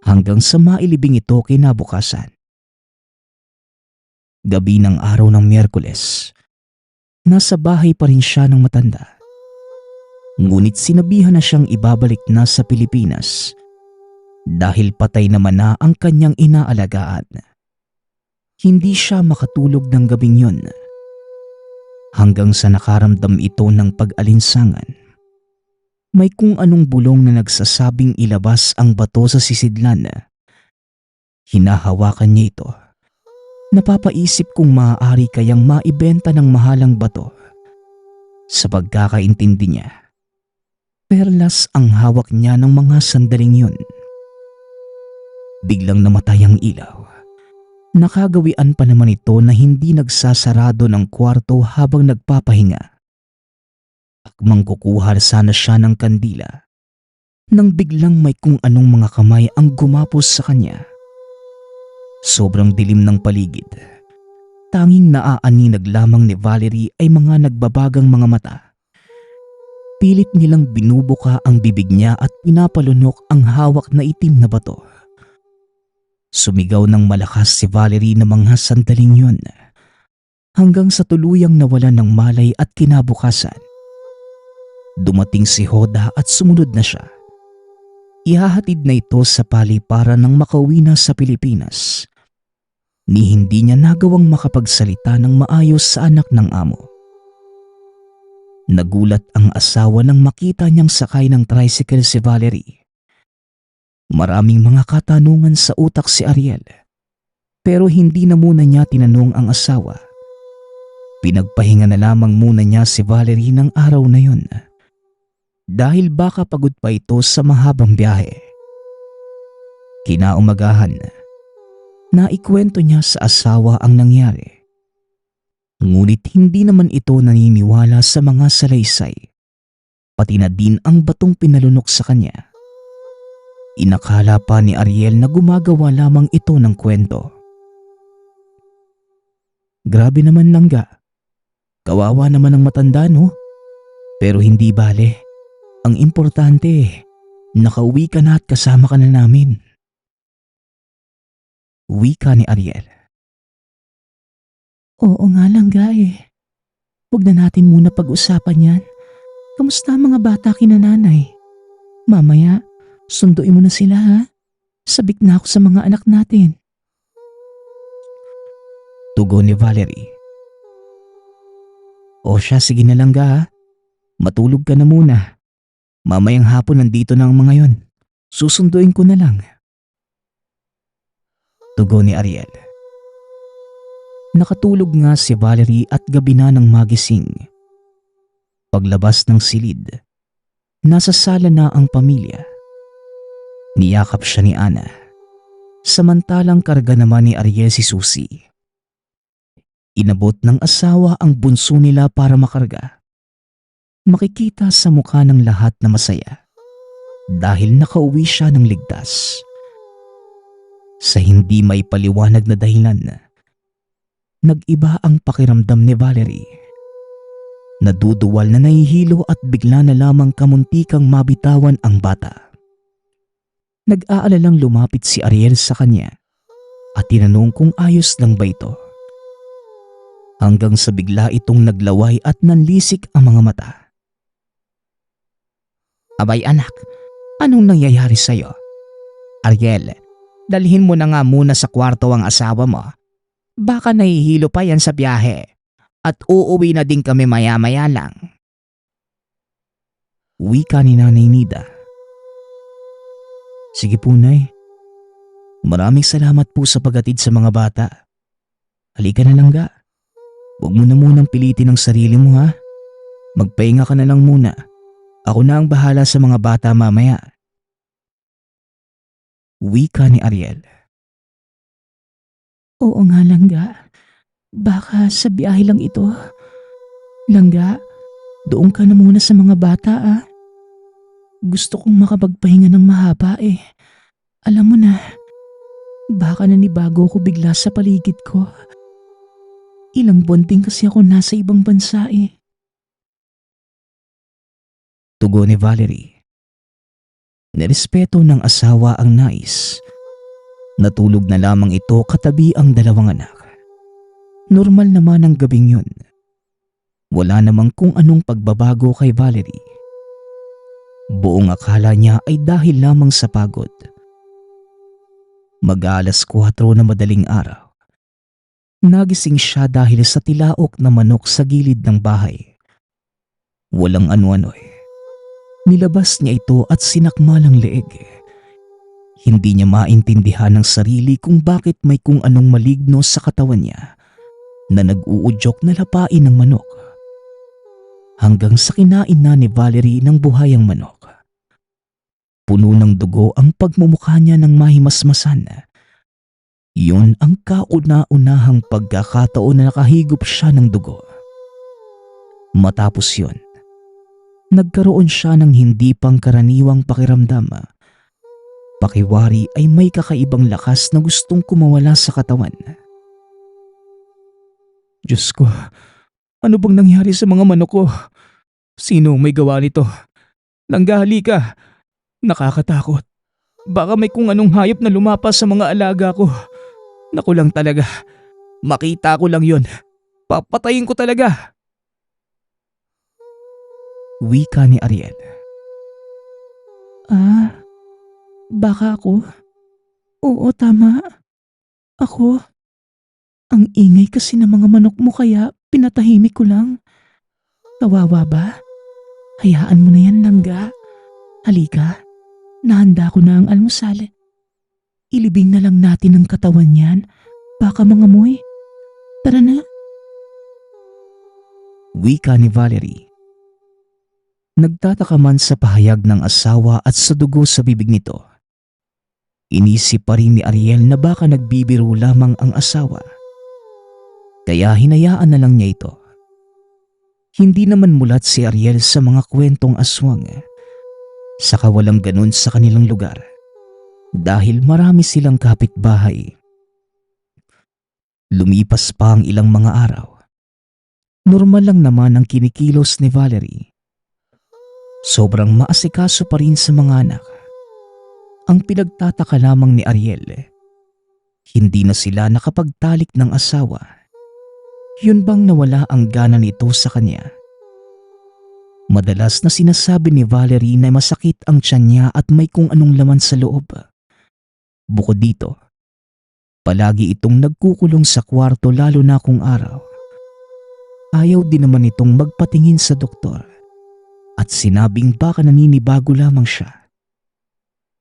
hanggang sa mailibing ito kinabukasan. Gabi ng araw ng Miyerkules, nasa bahay pa rin siya ng matanda. Ngunit sinabihan na siyang ibabalik na sa Pilipinas dahil patay naman na ang kanyang inaalagaan. Hindi siya makatulog ng gabing yun. Hanggang sa nakaramdam ito ng pag-alinsangan. May kung anong bulong na nagsasabing ilabas ang bato sa sisidlan. Hinahawakan niya ito. Napapaisip kung maaari kayang maibenta ng mahalang bato. Sa pagkakaintindi niya, perlas ang hawak niya ng mga sandaling yun. Biglang namatay ang ilaw. Nakagawian pa naman ito na hindi nagsasarado ng kwarto habang nagpapahinga. Akmang kukuha sana siya ng kandila nang biglang may kung anong mga kamay ang gumapos sa kanya. Sobrang dilim ng paligid. Tanging naaaninag lamang ni Valerie ay mga nagbabagang mga mata. Pilit nilang binubuka ang bibig niya at pinapalunok ang hawak na itim na bato. Sumigaw ng malakas si Valerie na mga sandaling yun hanggang sa tuluyang nawalan ng malay at kinabukasan. Dumating si Hoda at sumunod na siya. Ihahatid na ito sa paliparan ng makauwi na sa Pilipinas. Ni hindi niya nagawang makapagsalita ng maayos sa anak ng amo. Nagulat ang asawa nang makita niyang sakay ng tricycle si Valerie. Maraming mga katanungan sa utak si Ariel. Pero hindi na muna niya tinanong ang asawa. Pinagpahinga na lamang muna niya si Valerie ng araw na yun. Dahil baka pagod pa ito sa mahabang biyahe. Kinaumagahan, naikwento niya sa asawa ang nangyari. Ngunit hindi naman ito naniniwala sa mga salaysay, pati na din ang batong pinalunok sa kanya. Inakala pa ni Ariel na gumagawa lamang ito ng kwento. Grabe naman langga. Kawawa naman ang matanda, no? Pero hindi bale. Ang importante, nakauwi ka na at kasama ka na namin. Wika ni Ariel. Oo nga langga eh. Huwag na natin muna pag-usapan yan. Kamusta ang mga bata kina nanay? Mamaya, sunduin mo na sila ha. Sabik na ako sa mga anak natin. Tugon ni Valerie. O siya, sige na langga ha. Matulog ka na muna. Mamayang hapon nandito na ang mga yon. Susunduin ko na lang. Tugon ni Ariel. Nakatulog nga si Valerie at gabi na ng magising. Paglabas ng silid, nasa sala na ang pamilya. Niyakap siya ni Ana. Samantalang karga naman ni Ariel si Susie. Inabot ng asawa ang bunso nila para makarga. Makikita sa mukha ng lahat na masaya dahil nakauwi siya ng ligtas. Sa hindi may paliwanag na dahilan, nag-iba ang pakiramdam ni Valerie. Naduduwal na nahihilo at bigla na lamang kamuntikang mabitawan ang bata. Nag-aalalang lumapit si Ariel sa kanya at tinanong kung ayos lang ba ito. Hanggang sa bigla itong naglaway at nanlisik ang mga mata. Abay anak, anong nangyayari sa'yo? Ariel, dalhin mo na nga muna sa kwarto ang asawa mo. Baka nahihilo pa yan sa biyahe at uuwi na din kami maya-maya lang. Wika ni Nanay Nida. Sige po, Nay. Maraming salamat po sa paghatid sa mga bata. Halika na langga. Huwag mo na munang pilitin ang sarili mo ha. Magpahinga ka na lang muna. Ako na ang bahala sa mga bata mamaya. Wika ni Ariel. Oo nga langga. Baka sa biyahe lang ito. Langga, doon ka na muna sa mga bata ah. Gusto kong makapagpahinga ng mahaba eh. Alam mo na, baka nanibago ko bigla sa paligid ko. Ilang buwan din kasi ako nasa ibang bansa eh. Tugon ni Valerie. Nirespeto ng asawa ang nais. Natulog na lamang ito katabi ang dalawang anak. Normal naman ang gabing yun. Wala namang kung anong pagbabago kay Valerie. Buong akala niya ay dahil lamang sa pagod. Mag-alas 4 na madaling araw. Nagising siya dahil sa tilaok na manok sa gilid ng bahay. Walang ano-ano eh. Nilabas niya ito at sinakmalang leeg. Hindi niya maintindihan ng sarili kung bakit may kung anong maligno sa katawan niya na nag-uudyok na lapain ng manok. Hanggang sa kinain na ni Valerie ng buhayang manok. Puno ng dugo ang pagmumukha niya ng mahimasmasan. Yun ang kauna-unahang pagkakataon na nakahigop siya ng dugo. Matapos yun, nagkaroon siya ng hindi pangkaraniwang pakiramdam. Pakiwari ay may kakaibang lakas na gustong kumawala sa katawan. Diyos ko, ano bang nangyari sa mga manok ko? Sino may gawa nito? Langgahali ka. Nakakatakot. Baka may kung anong hayop na lumapas sa mga alaga ko. Naku lang talaga. Makita ko lang yon. Papatayin ko talaga. Wika ni Ariel. Baka ako? Oo, tama. Ako? Ang ingay kasi ng mga manok mo kaya pinatahimik ko lang. Kawawa ba? Hayaan mo na yan, Langga. Halika, nahanda ko na ang almusal. Ilibing na lang natin ang katawan niyan. Baka mangamoy. Tara na. Wika ni Valerie. Nagtataka man sa pahayag ng asawa at sa dugo sa bibig nito. Inisip pa rin ni Ariel na baka nagbibiro lamang ang asawa. Kaya hinayaan na lang niya ito. Hindi naman mulat si Ariel sa mga kwentong aswang. Saka walang ganun sa kanilang lugar. Dahil marami silang kapitbahay. Lumipas pa ang ilang mga araw. Normal lang naman ang kinikilos ni Valerie. Sobrang maasikaso pa rin sa mga anak. Ang pinagtataka lamang ni Ariel, hindi na sila nakapagtalik ng asawa. Yun bang nawala ang gana nito sa kanya? Madalas na sinasabi ni Valerie na masakit ang tiyan niya at may kung anong laman sa loob. Bukod dito, palagi itong nagkukulong sa kwarto lalo na kung araw. Ayaw din naman itong magpatingin sa doktor at sinabing baka naninibago lamang siya.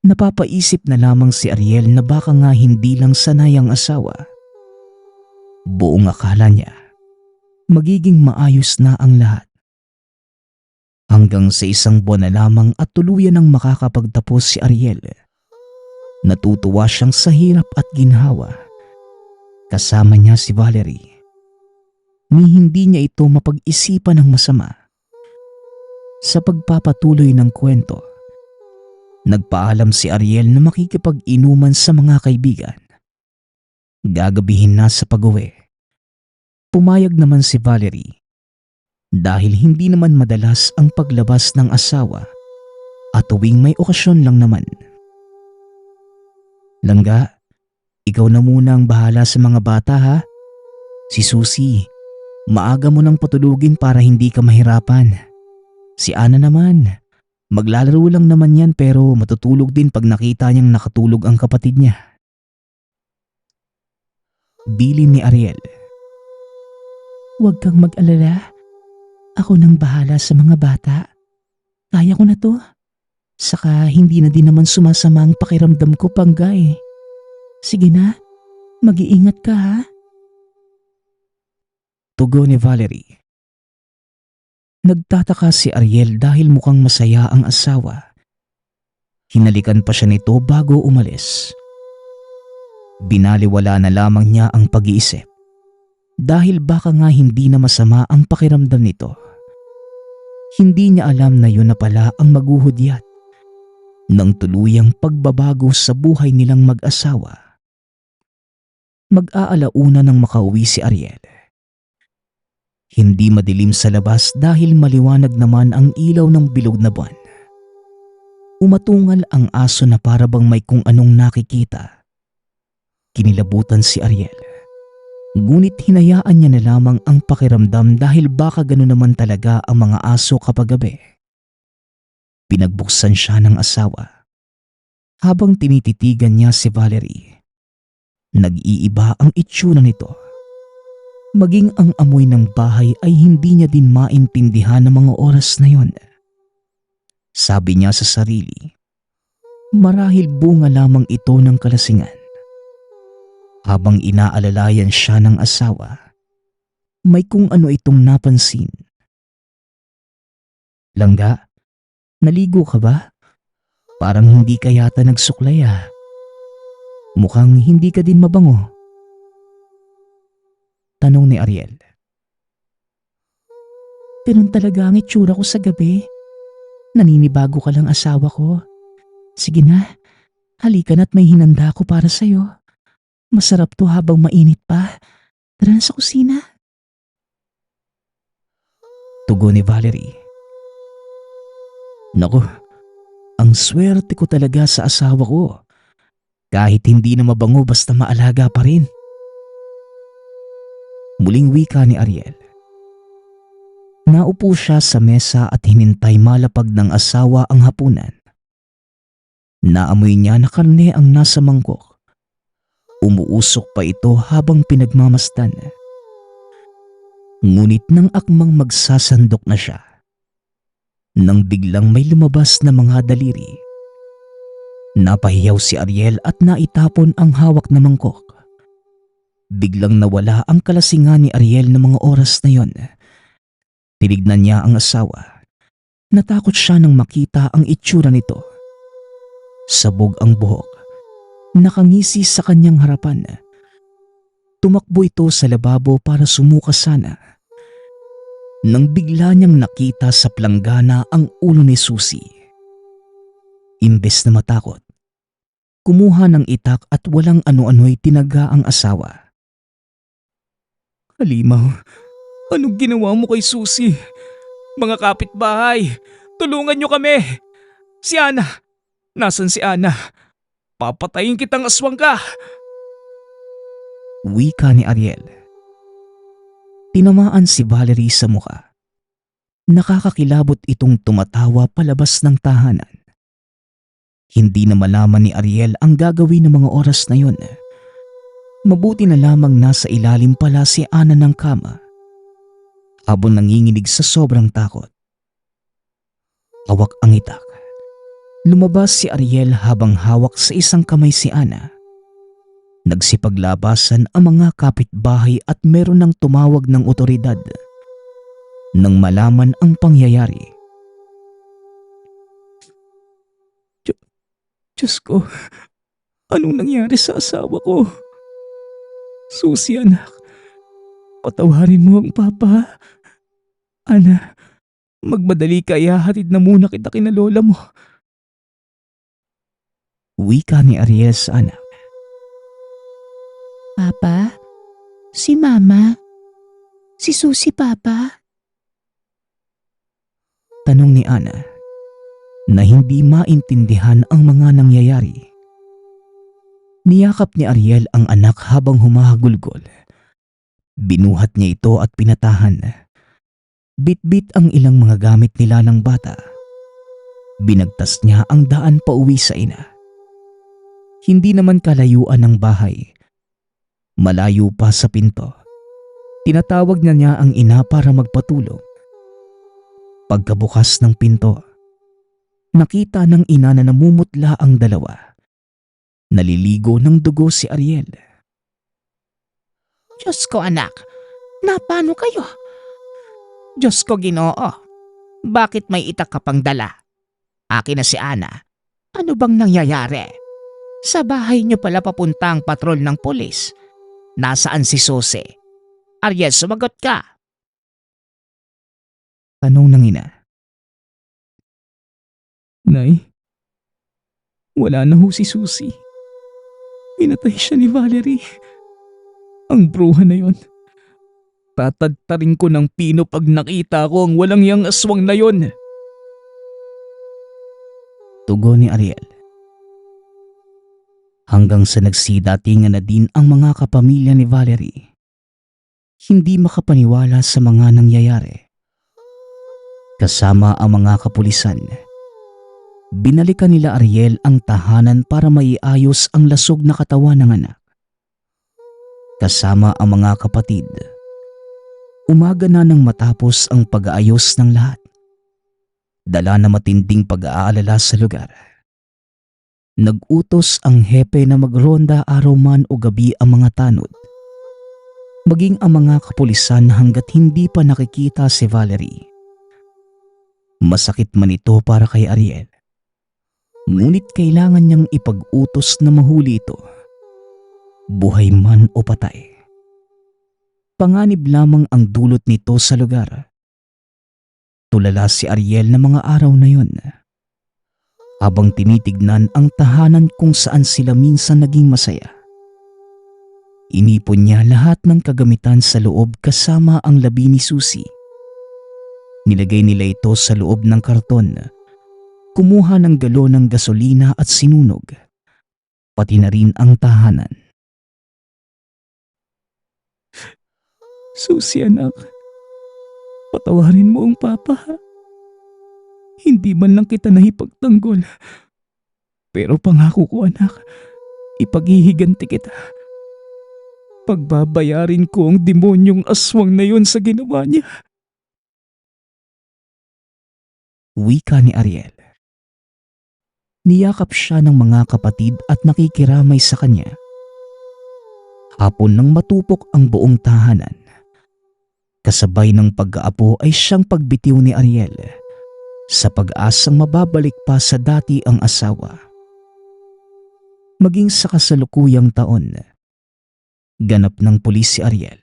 Napapaisip na lamang si Ariel na baka nga hindi lang sanay ang asawa. Buong akala niya, magiging maayos na ang lahat. Hanggang sa isang buwan na lamang at tuluyan ng makakapagtapos si Ariel. Natutuwa siyang sa hirap at ginhawa. Kasama niya si Valerie. Ni hindi niya ito mapag-isipan ng masama. Sa pagpapatuloy ng kwento, nagpaalam si Ariel na makikipag-inuman sa mga kaibigan. Gagabihin na sa pag-uwi. Pumayag naman si Valerie dahil hindi naman madalas ang paglabas ng asawa at tuwing may okasyon lang naman. Langga, ikaw na muna ang bahala sa mga bata ha. Si Susie, maaga mo nang patulugin para hindi ka mahirapan. Si Ana naman, maglalaro lang naman yan pero matutulog din pag nakita niyang nakatulog ang kapatid niya. Bilin ni Ariel. Huwag kang mag-alala. Ako nang bahala sa mga bata. Kaya ko na to. Saka hindi na din naman sumasama ang pakiramdam ko, Pangga eh. Sige na, mag-iingat ka ha. Tugon ni Valerie. Nagtataka si Ariel dahil mukhang masaya ang asawa. Hinalikan pa siya nito bago umalis. Binaliwala na lamang niya ang pag-iisip. Dahil baka nga hindi na masama ang pakiramdam nito. Hindi niya alam na yun na pala ang maghuhudyat ng tuluyang pagbabago sa buhay nilang mag-asawa. Mag-aalauna nang makauwi si Ariel. Hindi madilim sa labas dahil maliwanag naman ang ilaw ng bilog na buwan. Umatungal ang aso na para bang may kung anong nakikita. Kinilabutan si Ariel. Ngunit hinayaan niya na lamang ang pakiramdam dahil baka gano'n naman talaga ang mga aso kapag gabi. Pinagbuksan siya ng asawa. Habang tinititigan niya si Valerie, nag-iiba ang itsura nito. Maging ang amoy ng bahay ay hindi niya din maintindihan ng mga oras na yon. Sabi niya sa sarili, marahil bunga lamang ito ng kalasingan. Habang inaalalayan siya ng asawa, may kung ano itong napansin. Langga, naligo ka ba? Parang hindi ka yata nagsuklay ah. Mukhang hindi ka din mabango. Tanong ni Ariel. Ganun talaga ang itsura ko sa gabi. Naninibago ka lang asawa ko. Sige na, halika na't may hinanda ko para sa'yo. Masarap to habang mainit pa. Tara na sa kusina. Tugon ni Valerie. Naku, ang swerte ko talaga sa asawa ko. Kahit hindi na mabango basta maalaga pa rin. Muling wika ni Ariel. Naupo siya sa mesa at hinintay malapag ng asawa ang hapunan. Naamoy niya na karne ang nasa mangkok. Umuusok pa ito habang pinagmamasdan. Ngunit nang akmang magsasandok na siya, nang biglang may lumabas na mga daliri. Napahiyaw si Ariel at naitapon ang hawak na mangkok. Biglang nawala ang kalasingan ni Ariel ng mga oras na yon. Tinignan niya ang asawa. Natakot siya nang makita ang itsura nito. Sabog ang buhok. Nakangisi sa kanyang harapan. Tumakbo ito sa lababo para sumuka sana. Nang bigla niyang nakita sa planggana ang ulo ni Susie. Imbes na matakot, kumuha ng itak at walang ano-ano'y tinaga ang asawa. Halimaw, anong ginawa mo kay Susie? Mga kapitbahay, tulungan niyo kami! Si Ana! Nasaan si Ana? Papatayin kitang aswang ka! Wika ni Ariel. Tinamaan si Valerie sa muka. Nakakakilabot itong tumatawa palabas ng tahanan. Hindi na malaman ni Ariel ang gagawin ng mga oras na yon. Mabuti na lamang nasa ilalim pala si Ana ng kama. Habang nanginginig sa sobrang takot. Hawak ang itak. Lumabas si Ariel habang hawak sa isang kamay si Ana. Nagsipaglabasan ang mga kapitbahay at meron ng tumawag ng otoridad. Nang malaman ang pangyayari. Diyos ko, anong nangyari sa asawa ko? Susie anak, patawarin mo ang papa. Ana, magmadali ka, ihahatid na muna kita kina lola mo. Wika ni Ariel sa anak. Papa? Si Mama? Si Susie, Papa? Tanong ni Ana na hindi maintindihan ang mga nangyayari. Niyakap ni Ariel ang anak habang humahagulgol. Binuhat niya ito at pinatahan. Bit-bit ang ilang mga gamit nila ng bata. Binagtas niya ang daan pauwi sa ina. Hindi naman kalayuan ng bahay. Malayo pa sa pinto. Tinatawag niya ang ina para magpatulong. Pagkabukas ng pinto, nakita ng ina na namumutla ang dalawa. Naliligo ng dugo si Ariel. Diyos ko anak, napano kayo? Diyos ko Ginoo, bakit may itak ka pang dala? Akin na si Ana. Ano bang nangyayari? Sa bahay niyo pala papunta ang patrol ng pulis. Nasaan si Susie? Ariel, sumagot ka. Tanong ng ina. Nay, wala na ho si Susie. Pinatay siya ni Valerie. Ang bruha na yon. Tatadtarin ko ng pino pag nakita ko ang walang yang aswang na yon. Tugon ni Ariel. Hanggang sa nagsidatingan na din ang mga kapamilya ni Valerie. Hindi makapaniwala sa mga nangyayari. Kasama ang mga kapulisan. Binalikan nila Ariel ang tahanan para maiayos ang lasog na katawan ng anak. Kasama ang mga kapatid, Umaga na nang matapos ang pag-aayos ng lahat. Dala na matinding pag-aalala sa lugar. Nag-utos ang hepe na magronda araw man o gabi ang mga tanod. Maging ang mga kapulisan hanggat hindi pa nakikita si Valerie. Masakit man ito para kay Ariel. Ngunit kailangan niyang ipag-utos na mahuli ito. Buhay man o patay. Panganib lamang ang dulot nito sa lugar. Tulala si Ariel na mga araw na yon. Habang tinitignan ang tahanan kung saan sila minsan naging masaya. Inipon niya lahat ng kagamitan sa loob kasama ang labi ni Susie. Nilagay nila ito sa loob ng karton. Kumuha ng galon ng gasolina at sinunog. Pati na rin ang tahanan. Susie anak, patawarin mo ang papa. Hindi man lang kita nahipagtanggol. Pero pangako ko anak, ipaghihiganti kita. Pagbabayarin ko ang demonyong aswang na yon sa ginawa niya. Wika ni Ariel. Niyakap siya ng mga kapatid at nakikiramay sa kanya. Hapon nang matupok ang buong tahanan. Kasabay ng pag-aapo ay siyang pagbitiw ni Ariel sa pag-asang mababalik pa sa dati ang asawa. Maging sa kasalukuyang taon, ganap ng pulis si Ariel.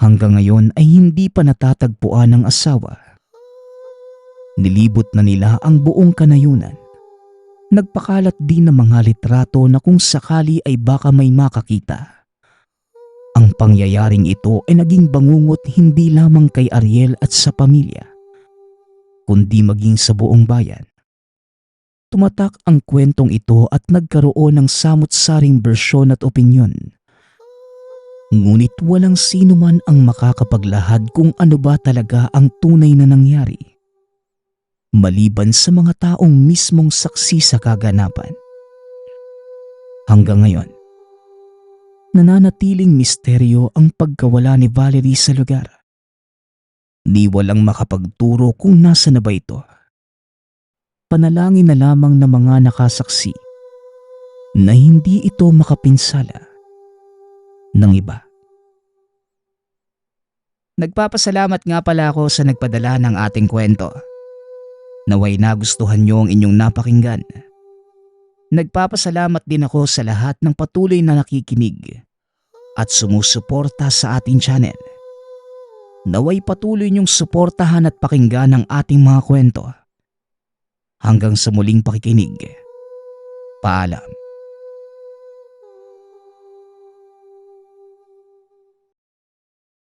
Hanggang ngayon ay hindi pa natatagpuan ng asawa. Nilibot na nila ang buong kanayunan. Nagpakalat din ng mga litrato na kung sakali ay baka may makakita. Ang pangyayaring ito ay naging bangungot hindi lamang kay Ariel at sa pamilya, kundi maging sa buong bayan. Tumatak ang kwentong ito at nagkaroon ng samut-saring bersyon at opinyon. Ngunit walang sino man ang makakapaglahad kung ano ba talaga ang tunay na nangyari. Maliban sa mga taong mismong saksi sa kaganapan. Hanggang ngayon, nananatiling misteryo ang pagkawala ni Valerie sa lugar. Ni walang makapagturo kung nasa na ba ito. Panalangin na lamang ng mga nakasaksi na hindi ito makapinsala ng iba. Nagpapasalamat nga pala ako sa nagpadala ng ating kwento. Naway nagustuhan niyo ang inyong napakinggan. Nagpapasalamat din ako sa lahat ng patuloy na nakikinig at sumusuporta sa ating channel. Naway patuloy niyong suportahan at pakinggan ang ating mga kwento. Hanggang sa muling pakikinig. Paalam.